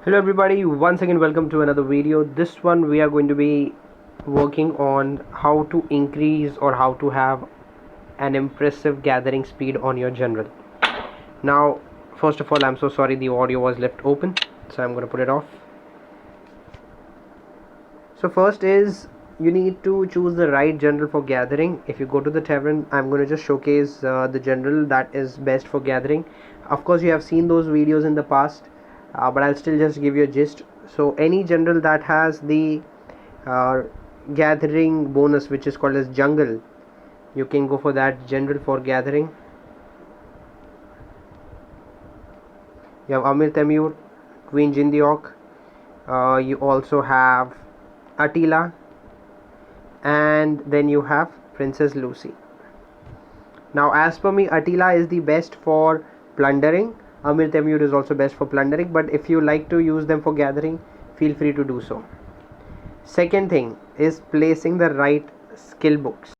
Hello everybody, once again welcome to another video. This one we are going to be working on how to increase or how to have an impressive gathering speed on your general. Now first of all, I'm so sorry the audio was left open, so I'm going to put it off. So first is you need to choose the right general for gathering. If you go to the tavern, I'm going to just showcase the general that is best for gathering. Of course you have seen those videos in the past, but I'll still just give you a gist. So any general that has the uh, gathering bonus, which is called as jungle, you can go for that general for gathering. You have Amir Temur, Queen Jindiok, you also have Attila, and then you have Princess Lucy. Now as per me, Attila is the best for plundering. Amir Temur is also best for plundering, but if you like to use them for gathering, feel free to do so. Second thing is placing the right skill books.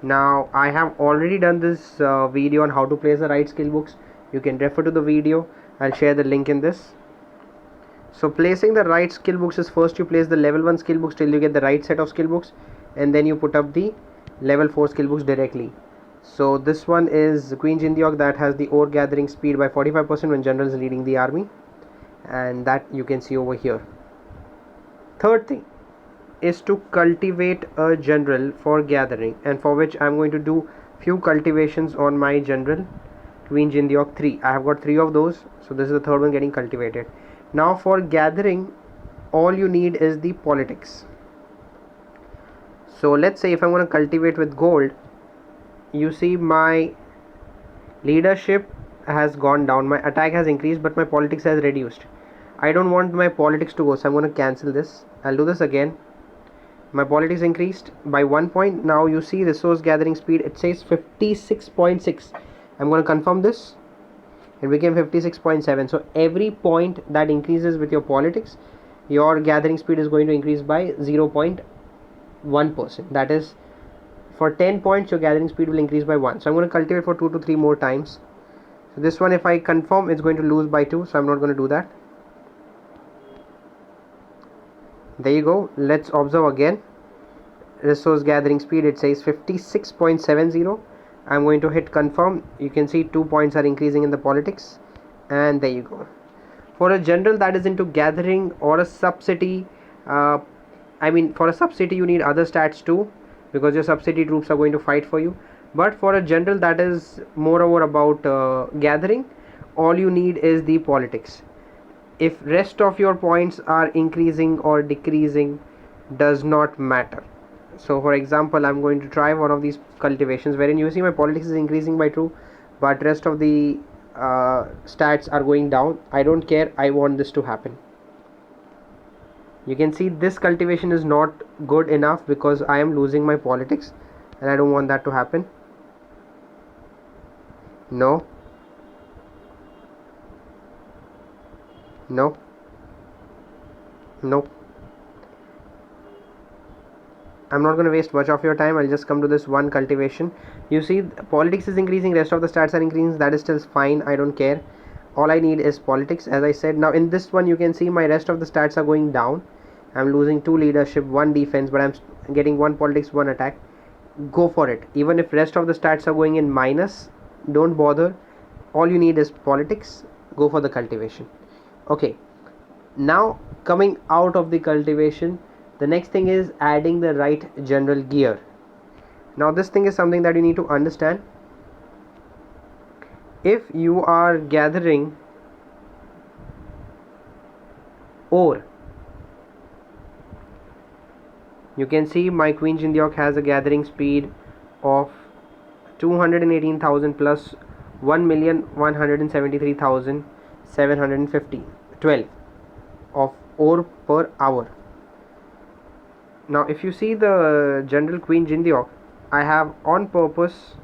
Now I have already done this video on how to place the right skill books. You can refer to the video. I'll share the link in this. So placing the right skill books is, first you place the level 1 skill books till you get the right set of skill books, and then you put up the level 4 skill books directly. So this one is Queen Jindiok, that has the ore gathering speed by 45% when general is leading the army, and that you can see over here. Third thing is to cultivate a general for gathering, and for which I'm going to do few cultivations on my general Queen Jindiok 3. I have got 3 of those, so this is the third one getting cultivated. Now for gathering, all you need is the politics. So let's say if I'm going to cultivate with gold, you see my leadership has gone down, my attack has increased, but my politics has reduced. I don't want my politics to go, so I'm going to cancel this. I'll do this again. My politics increased by 1 point. Now you see resource gathering speed, it says 56.6. I'm going to confirm this. It became 56.7. so every point that increases with your politics, your gathering speed is going to increase by 0.1%. that is, for 10 points your gathering speed will increase by 1. So I'm going to cultivate for 2 to 3 more times. So this one, if I confirm, it's going to lose by 2, so I'm not going to do that. There you go. Let's observe again. Resource gathering speed, it says 56.70. I'm going to hit confirm. You can see 2 points are increasing in the politics, and there you go. For a general that is into gathering or a sub-city, for a sub-city you need other stats too, because your sub-city troops are going to fight for you. But for a general that is moreover about gathering, all you need is the politics. If rest of your points are increasing or decreasing, does not matter. So for example, I'm going to try one of these cultivations wherein you see my politics is increasing by 2, but rest of the stats are going down. I don't care, I want this to happen. You can see this cultivation is not good enough because I am losing my politics, and I don't want that to happen. No, no, no. I'm not going to waste much of your time. I'll just come to this one cultivation. You see politics is increasing, rest of the stats are increasing. That is still fine, I don't care. All I need is politics, as I said. Now in this one you can see my rest of the stats are going down. I'm losing 2 leadership, 1 defense, but I'm getting 1 politics, 1 attack. Go for it. Even if rest of the stats are going in minus, don't bother. All you need is politics. Go for the cultivation. Okay, now coming out of the cultivation, the next thing is adding the right general gear. Now this thing is something that you need to understand. If you are gathering ore, you can see my Queen Jindiok has a gathering speed of 218,000 plus 1,173,712 of ore per hour. Now if you see the general Queen Jindiok, I have on purpose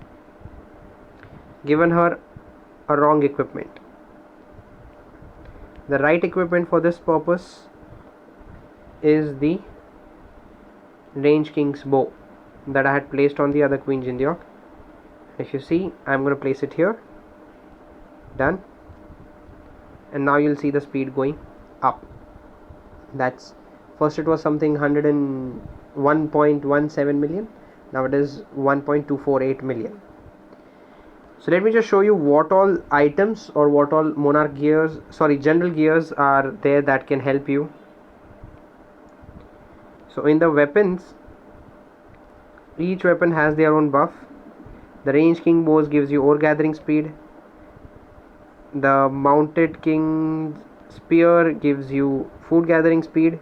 given her a wrong equipment. The right equipment for this purpose is the Range King's bow that I had placed on the other Queen Jindiok. If you see, I'm going to place it here. Done. and now you'll see the speed going up. That's first it was something 101.17 million, now it is 1.248 million. So let me just show you what all items or what all Monarch gears, general gears are there that can help you. So in the weapons, each weapon has their own buff. The range king bows gives you ore gathering speed. The mounted king spear gives you food gathering speed.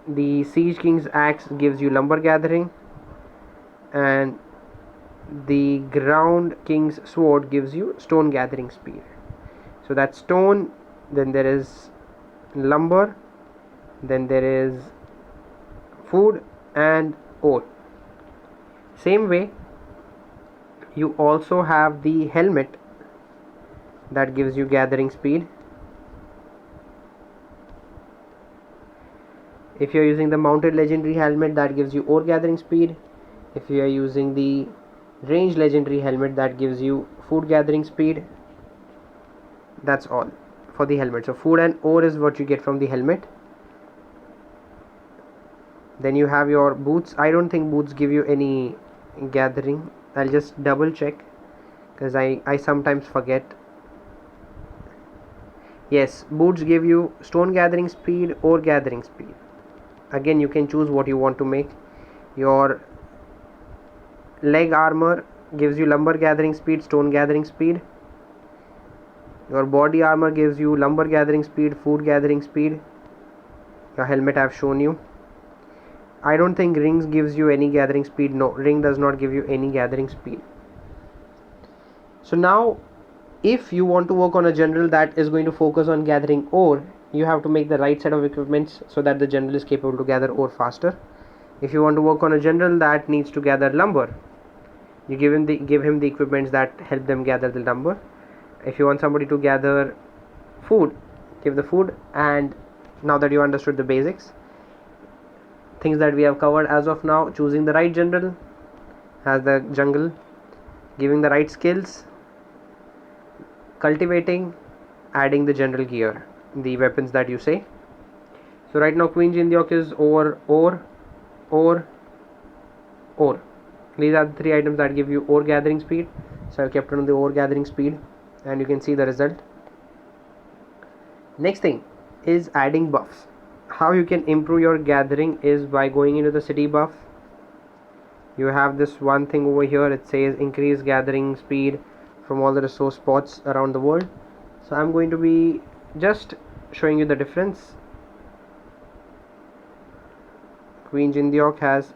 The siege king's axe gives you lumber gathering, and the ground king's sword gives you stone gathering speed. So that's stone, then there is lumber, then there is food and ore. Same way, you also have the helmet that gives you gathering speed. If you are using the mounted legendary helmet, that gives you ore gathering speed. If you are using the ranged legendary helmet, that gives you food gathering speed. That's all for the helmet. So food and ore is what you get from the helmet. Then you have your boots. I don't think boots give you any gathering. I'll just double check because I sometimes forget. Yes, boots give you stone gathering speed, ore gathering speed. Again, you can choose what you want to make. Your leg armor gives you lumber gathering speed, stone gathering speed. Your body armor gives you lumber gathering speed, food gathering speed. Your helmet I've shown you. I don't think rings gives you any gathering speed. No, ring does not give you any gathering speed. So now, if you want to work on a general that is going to focus on gathering ore, you have to make the right set of equipments so that the general is capable to gather ore faster. If you want to work on a general that needs to gather lumber, you give him the equipments that help them gather the lumber. If you want somebody to gather food, give the food. And now that you understood the basics, things that we have covered as of now: choosing the right general as the jungle, giving the right skills, cultivating, adding the general gear, the weapons that you say. So right now Queen Jindyok is ore. These are the three items that give you ore gathering speed. So I've kept it on the ore gathering speed, and you can see the result. Next thing is adding buffs. How you can improve your gathering is by going into the city buff. You have this one thing over here, it says increase gathering speed from all the resource spots around the world. So I'm going to be just showing you the difference. Queen Jindyok has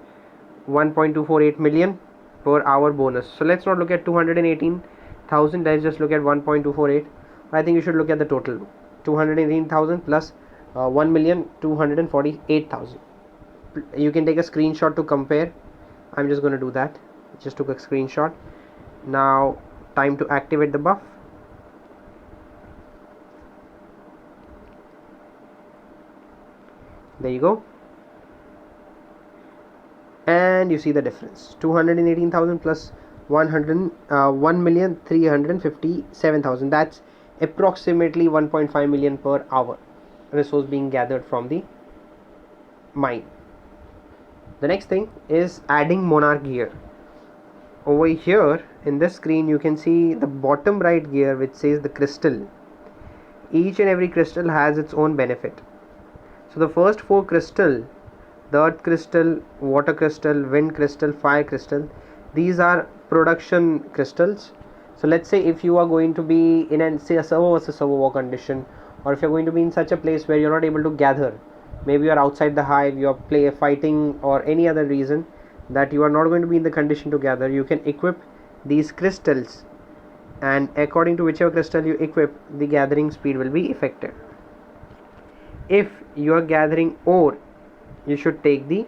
1.248 million per hour bonus. So let's not look at 218,000, let's just look at 1.248. I think you should look at the total. 218,000 plus 1,248,000. You can take a screenshot to compare. I'm just going to do that. Just took a screenshot. Now time to activate the buff. There you go. And you see the difference. 218,000 plus 1,357,000. That's approximately 1.5 million per hour resource being gathered from the mine. The next thing is adding Monarch Gear. Over here in this screen you can see the bottom right gear which says the crystal. Each and every crystal has its own benefit. So the first four crystal, the earth crystal, water crystal, wind crystal, fire crystal, these are production crystals. So let's say if you are going to be in a server versus server war condition, or if you're going to be in such a place where you're not able to gather, maybe you're outside the hive, you're fighting, or any other reason that you are not going to be in the condition to gather, you can equip these crystals, and according to whichever crystal you equip, the gathering speed will be affected. If you are gathering ore, you should take the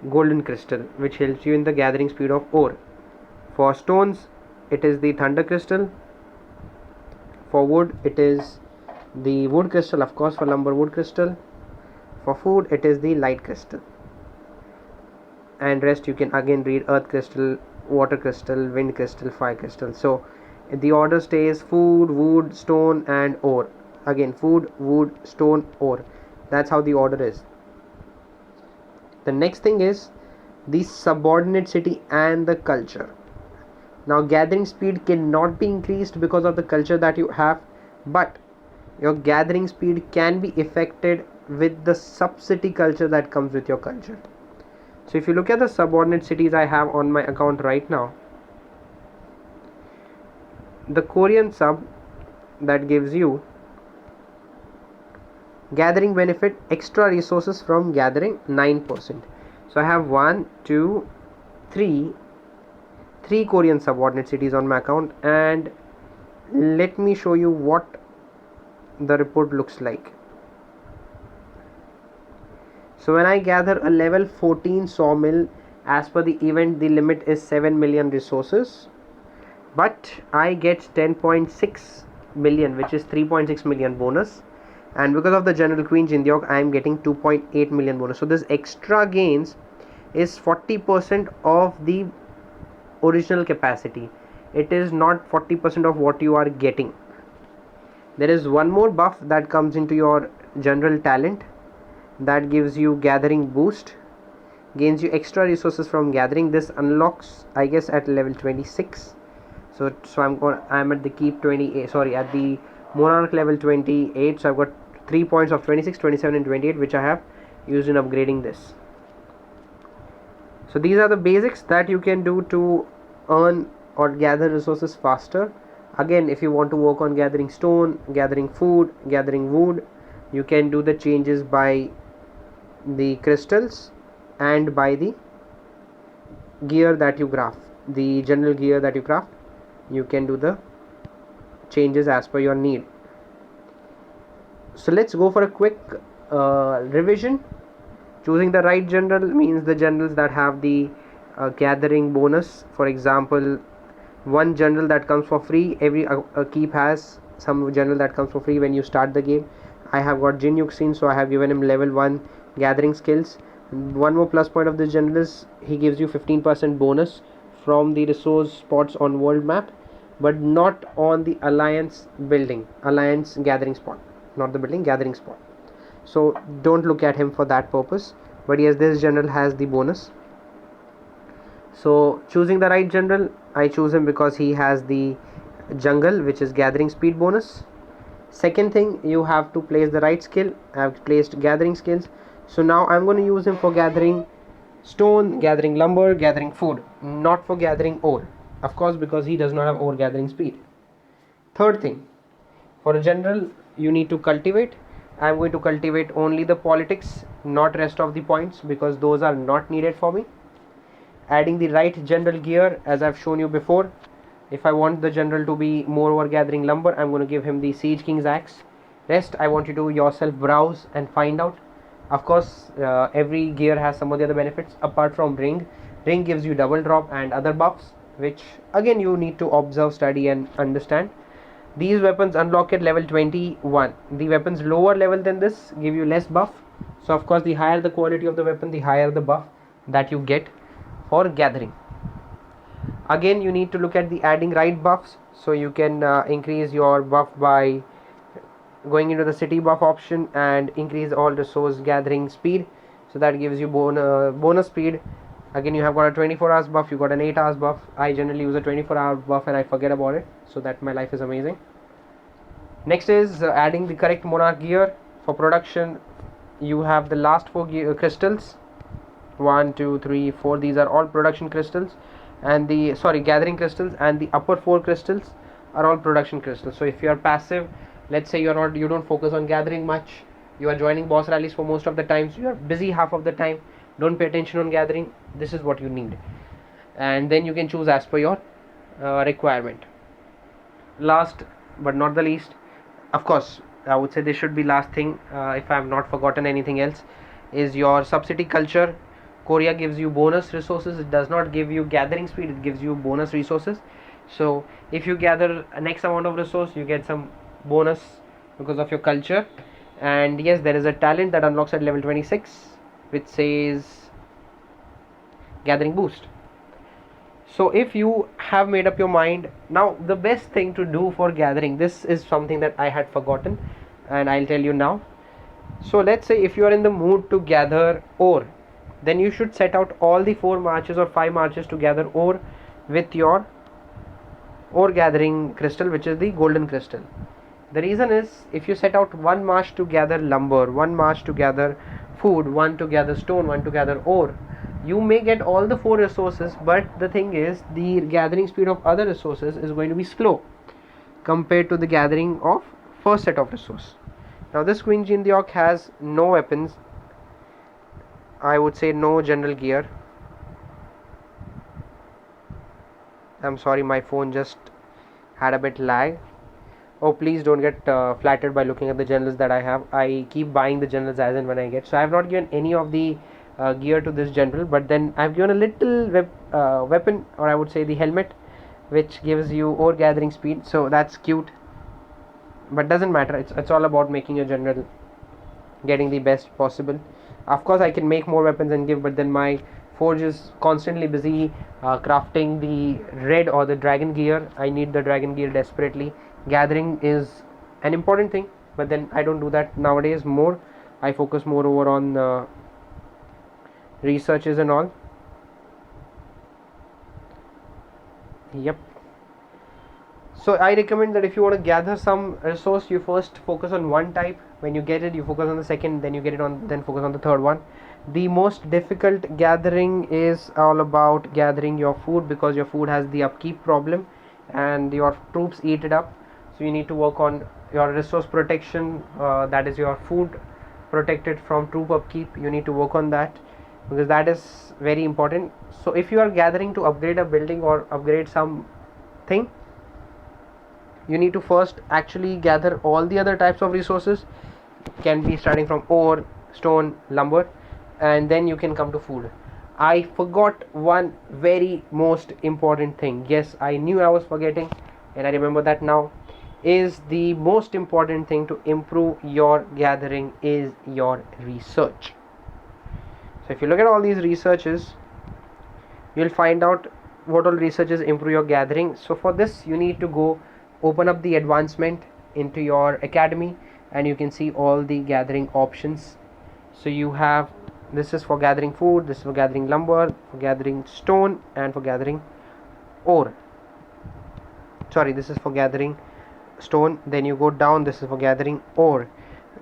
golden crystal, which helps you in the gathering speed of ore. For stones, it is the thunder crystal. For wood, it is the wood crystal. Of course, for lumber, wood crystal. For food, it is the light crystal. And rest you can again read: earth crystal, water crystal, wind crystal, fire crystal. So The order stays food, wood, stone and ore. Again, food, wood, stone, ore. That's how the order is. The next thing is the subordinate city and the culture. Now gathering speed cannot be increased because of the culture that you have, but your gathering speed can be affected with the sub-city culture that comes with your culture. So if you look at the subordinate cities I have on my account right now, the Korean sub that gives you gathering benefit extra resources from gathering 9%. So I have 1, 2, 3 Korean subordinate cities on my account, and let me show you what the report looks like. So when I gather a level 14 sawmill, as per the event the limit is 7 million resources, but I get 10.6 million, which is 3.6 million bonus, and because of the general Queen Jindeok I am getting 2.8 million bonus. So this extra gains is 40% of the original capacity. It is not 40% of what you are getting. There is one more buff that comes into your general talent that gives you gathering boost, gains you extra resources from gathering. This unlocks I guess at level 26. So I'm at the keep 28, sorry, at the Monarch level 28. So I've got 3 points of 26, 27 and 28, which I have used in upgrading this. So these are the basics that you can do to earn or gather resources faster. Again, if you want to work on gathering stone, gathering food, gathering wood, you can do the changes by the crystals and by the gear that you craft, the general gear that you craft. You can do the changes as per your need. So let's go for a quick revision. Choosing the right general means the generals that have the gathering bonus. For example, one general that comes for free. Every keep has some general that comes for free when you start the game. I have got Jin Yuxin, so I have given him level 1 gathering skills. One more plus point of this general is he gives you 15% bonus from the resource spots on world map, but not on the alliance gathering spot, not the building, gathering spot. So don't look at him for that purpose, but yes, this general has the bonus. So choosing the right general, I choose him because he has the jungle, which is gathering speed bonus. Second thing, you have to place the right skill. I have placed gathering skills, so now I'm going to use him for gathering stone, gathering lumber, gathering food, not for gathering ore, of course, because he does not have ore gathering speed. Third thing, for a general you need to cultivate. I'm going to cultivate only the politics, not rest of the points, because those are not needed for me. Adding the right general gear, as I've shown you before. If I want the general to be more over gathering lumber, I'm going to give him the Siege King's axe. Rest I want you to yourself browse and find out. Of course, every gear has some of the other benefits apart from ring. Ring gives you double drop and other buffs, which again you need to observe, study and understand. These weapons unlock at level 21. The weapons lower level than this give you less buff. So of course, the higher the quality of the weapon, the higher the buff that you get for gathering. Again, you need to look at the adding right buffs. So you can increase your buff by going into the city buff option and increase all resource gathering speed. So that gives you bonus speed. Again, you have got a 24 hours buff, you got an 8 hours buff. I generally use a 24-hour buff and I forget about it, so that my life is amazing. Next is adding the correct Monarch gear. For production, you have the last 4 crystals, 1, 2, 3, 4. These are all production crystals, and the gathering crystals, and the upper 4 crystals are all production crystals. So if you are passive, let's say you don't focus on gathering much, you are joining boss rallies for most of the time, so you are busy half of the time, don't pay attention on gathering, this is what you need, and then you can choose as per your requirement. Last but not the least, of course I would say this should be last thing, if I have not forgotten anything else, is your subsidy culture. Korea gives you bonus resources, it does not give you gathering speed, it gives you bonus resources. So if you gather an X amount of resource, you get some bonus because of your culture. And yes, there is a talent that unlocks at level 26 which says gathering boost. So if you have made up your mind, now the best thing to do for gathering, this is something that I had forgotten and I'll tell you now. So let's say if you are in the mood to gather ore, then you should set out all the 4 marches or 5 marches to gather ore with your ore gathering crystal, which is the golden crystal. The reason is, if you set out one march to gather lumber, one march to gather food, one to gather stone, one to gather ore, you may get all the 4 resources, but the thing is the gathering speed of other resources is going to be slow compared to the gathering of first set of resource. Now this Queen Jean the Orc has no weapons, I would say no general gear. I'm sorry, my phone just had a bit lag. Oh, please don't get flattered by looking at the generals that I have. I keep buying the generals as and when I get. So I have not given any of the gear to this general, but then I've given a little weapon, or I would say the helmet, which gives you ore gathering speed. So that's cute, but doesn't matter. It's all about making your general getting the best possible. Of course I can make more weapons and give, but then my forge is constantly busy crafting the red or the dragon gear. I need the dragon gear desperately. Gathering is an important thing, but then I don't do that nowadays. More I focus more over on researches and all. Yep. So I recommend that if you want to gather some resource, you first focus on one type. When you get it, you focus on the second, then you get it on, then focus on the third one. The most difficult gathering is all about gathering your food, because your food has the upkeep problem and your troops eat it up. So you need to work on your resource protection, that is your food protected from troop upkeep. You need to work on that, because that is very important. So if you are gathering to upgrade a building or upgrade something, you need to first actually gather all the other types of resources. Can be starting from ore, stone, lumber, and then you can come to food. I forgot one very most important thing. Yes, I knew I was forgetting, and I remember that now. Is the most important thing to improve your gathering is your research. So if you look at all these researches, you'll find out what all researches improve your gathering. So for this, you need to go open up the advancement into your academy, and you can see all the gathering options. So you have, this is for gathering food, this is for gathering lumber, for gathering stone, and for gathering ore. Sorry, this is for gathering stone. Then you go down, this is for gathering ore.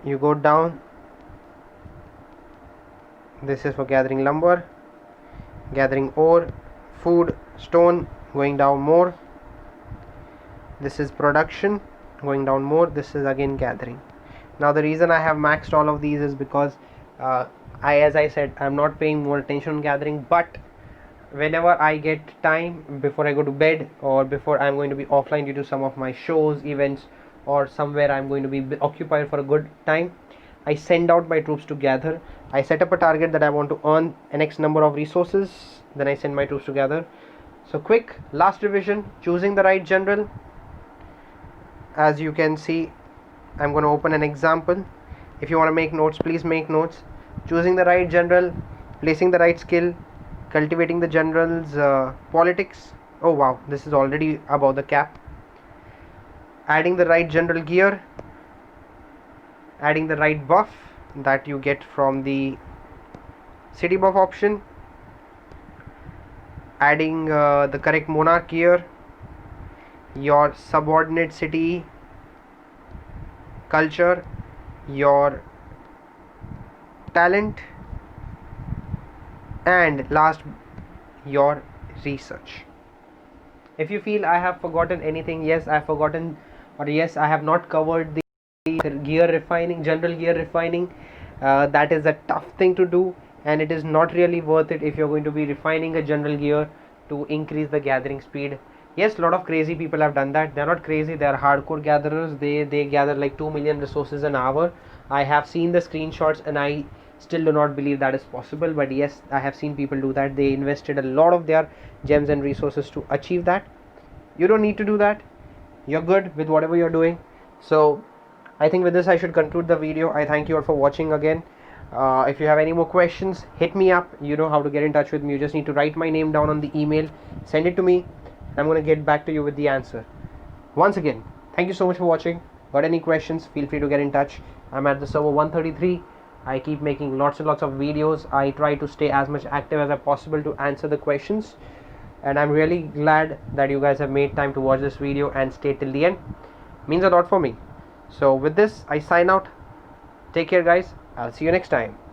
You go down, this is for gathering lumber, gathering ore, food, stone. Going down more, this is production. Going down more, this is again gathering. Now the reason I have maxed all of these is because as I said, I'm not paying more attention on gathering, but whenever I get time before I go to bed, or before I'm going to be offline due to some of my shows, events, or somewhere I'm going to be occupied for a good time, I send out my troops to gather. I set up a target that I want to earn an X number of resources, then I send my troops to gather. So quick last revision: choosing the right general. As you can see, I'm going to open an example. If you want to make notes, please make notes. Choosing the right general, placing the right skill, cultivating the general's politics. Oh wow, this is already above the cap. Adding the right general gear, adding the right buff that you get from the city buff option, adding the correct Monarch Gear, your subordinate city culture, your talent, and last, your research. If you feel I have forgotten anything, yes, I have forgotten, or yes, I have not covered the gear refining, general gear refining, that is a tough thing to do, and it is not really worth it if you're going to be refining a general gear to increase the gathering speed. Yes, a lot of crazy people have done that. They're not crazy, they're hardcore gatherers. They gather like 2 million resources an hour. I have seen the screenshots and I still do not believe that is possible, but yes, I have seen people do that. They invested a lot of their gems and resources to achieve that. You don't need to do that. You're good with whatever you're doing. So I think with this I should conclude the video. I thank you all for watching again. If you have any more questions, hit me up. You know how to get in touch with me. You just need to write my name down on the email, send it to me, and I'm going to get back to you with the answer. Once again, thank you so much for watching. Got any questions, feel free to get in touch. I'm at the server 133. I keep making lots and lots of videos. I try to stay as much active as I possible to answer the questions, and I'm really glad that you guys have made time to watch this video and stay till the end. Means a lot for me. So with this, I sign out. Take care, guys. I'll see you next time.